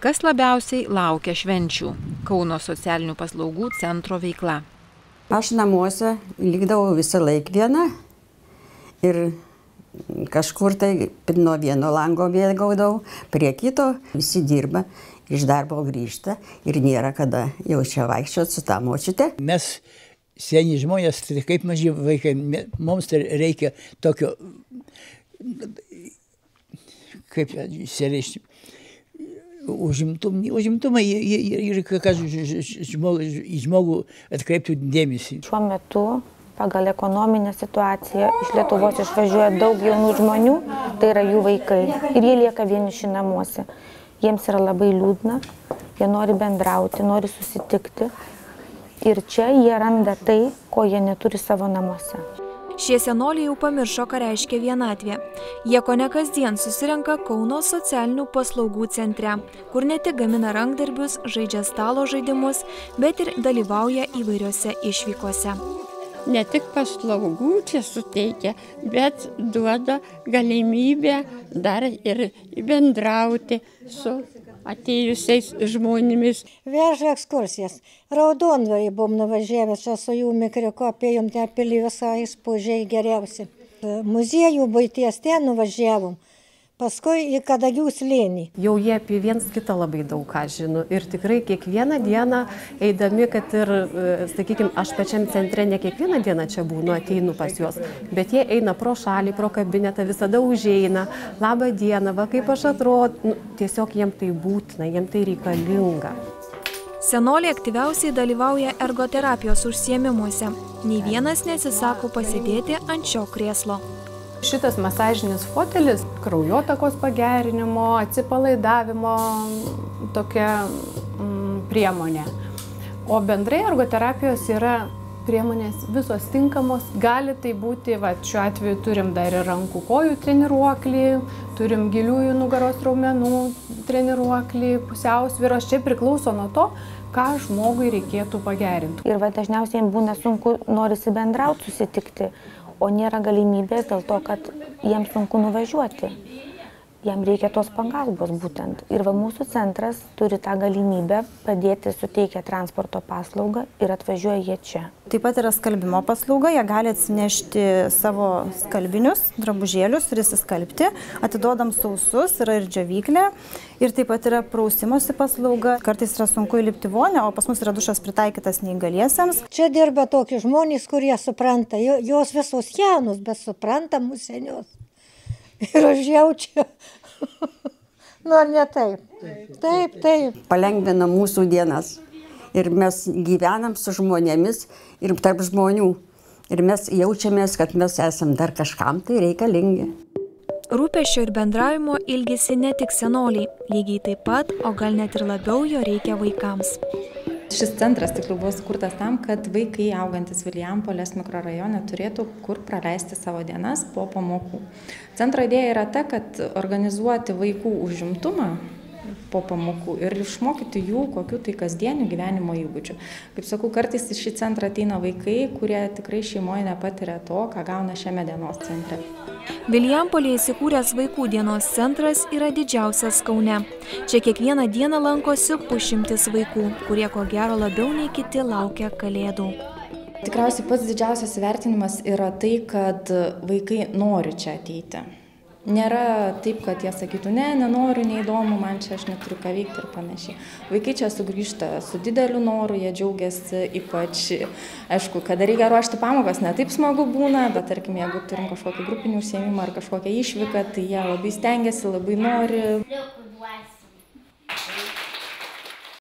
Kas labiausiai laukia švenčių? Kauno socialinių paslaugų centro veikla. Aš namuose likdavau visą laiką viena ir kažkur tai nuo vieno lango bėgaudavau, prie kito visi dirba, iš darbo grįžta ir nėra kada jau čia vaikščioti su tą močiute. Mes seni žmonės, tai kaip maži vaikai, mums tai reikia tokio, kaip reiškia, užimtumą ir kad žmogų atkreiptų dėmesį. Šiuo metu pagal ekonominę situaciją iš Lietuvos išvažiuoja daug jaunų žmonių, tai yra jų vaikai, ir jie lieka vieniši namuose. Jiems yra labai liūdna, jie nori bendrauti, nori susitikti ir čia jie randa tai, ko jie neturi savo namuose. Šie senoliai jau pamiršo, ką reiškia vienatvė. Jie kone kasdien susirenka Kauno socialinių paslaugų centre, kur ne tik gamina rankdarbius, žaidžia stalo žaidimus, bet ir dalyvauja įvairiose išvykose. Ne tik paslaugų čia suteikia, bet duoda galimybę dar ir bendrauti su atėjusiais žmonėmis. Veža ekskursijas. Raudondvarį buvom nuvažiavę, čia su jų mikriuku apėjom tą pilį visą įspūdžiai geriausi. Muziejų buities ten nuvažiavom, paskui į Kadagių slėnį. Jau jie apie viens kitą labai daug ką žino ir tikrai kiekvieną dieną eidami, kad ir, sakykime, aš pačiam centre ne kiekvieną dieną čia būnu, ateinu pas juos, bet jie eina pro šalį, pro kabinetą, visada užeina, labą dieną, va kaip aš atrodo, tiesiog jiem tai būtina, jiem tai reikalinga. Senoliai aktyviausiai dalyvauja ergoterapijos užsiėmimuose. Nei vienas nesisako pasėdėti ant šio krėslo. Šitas masažinis fotelis kraujotakos pagerinimo, atsipalaidavimo tokia priemonė. O bendrai ergoterapijos yra priemonės visos tinkamos. Gali tai būti, šiuo atveju turim dar ir rankų kojų treniruoklį, turim giliųjų nugaros raumenų treniruoklį, pusiausvyros. Čia priklauso nuo to, ką žmogui reikėtų pagerinti. Ir dažniausiai jiems būna sunku, norisi bendrauti, susitikti, o nėra galimybės dėl to, kad jiems sunku nuvažiuoti. Jam reikia tos pagalbos būtent. Ir mūsų centras turi tą galimybę padėti, suteikia transporto paslaugą ir atvažiuoja jie čia. Taip pat yra skalbimo paslauga, jie gali atsinešti savo skalbinius, drabužėlius ir įsiskalbti. Atiduodam sausus, yra ir džiovyklė. Ir taip pat yra prausimosi paslauga. Kartais yra sunku įlipti vonią, o pas mus yra dušas pritaikytas neįgaliesiems. Čia dirba tokie žmonės, kurie supranta, jos visos jaunos, bet supranta mūsų senios. Ir aš jaučiu. Nu, ar ne taip? Taip, taip. Palengvina mūsų dienas. Ir mes gyvenam su žmonėmis ir tarp žmonių. Ir mes jaučiamės, kad mes esam dar kažkam tai reikalingi. Rūpesčio ir bendravimo ilgisi ne tik senoliai. Lygiai taip pat, o gal net ir labiau jo reikia vaikams. Šis centras tikrai buvo sukurtas tam, kad vaikai augantis Vilijampolės mikrorajone turėtų kur praleisti savo dienas po pamokų. Centro idėja yra ta, kad organizuoti vaikų užimtumą po pamokų ir išmokyti jų kokių tai kasdienių gyvenimo įgūdžių. Kaip sakau, kartais į šį centrą ateina vaikai, kurie tikrai šeimoje nepatiria to, ką gauna šiame dienos centre. Vilijampolėje įsikūręs vaikų dienos centras yra didžiausias Kaune. Čia kiekvieną dieną lankosi pusšimtis vaikų, kurie ko gero labiau nei kiti laukia Kalėdų. Tikriausiai pats didžiausias įvertinimas yra tai, kad vaikai nori čia ateiti. Nėra taip, kad jie sakytų, nenoriu, neįdomu, man čia aš neturiu ką veikti ir panašiai. Vaikai čia sugrįžta su dideliu noru, jie džiaugiasi, ypač, aišku, kada reikia ruošti pamokas, ne taip smagu būna, bet tarkim, jeigu turim kažkokį grupinį užsiėmimą ar kažkokią išvyką, tai jie labai stengiasi, labai nori.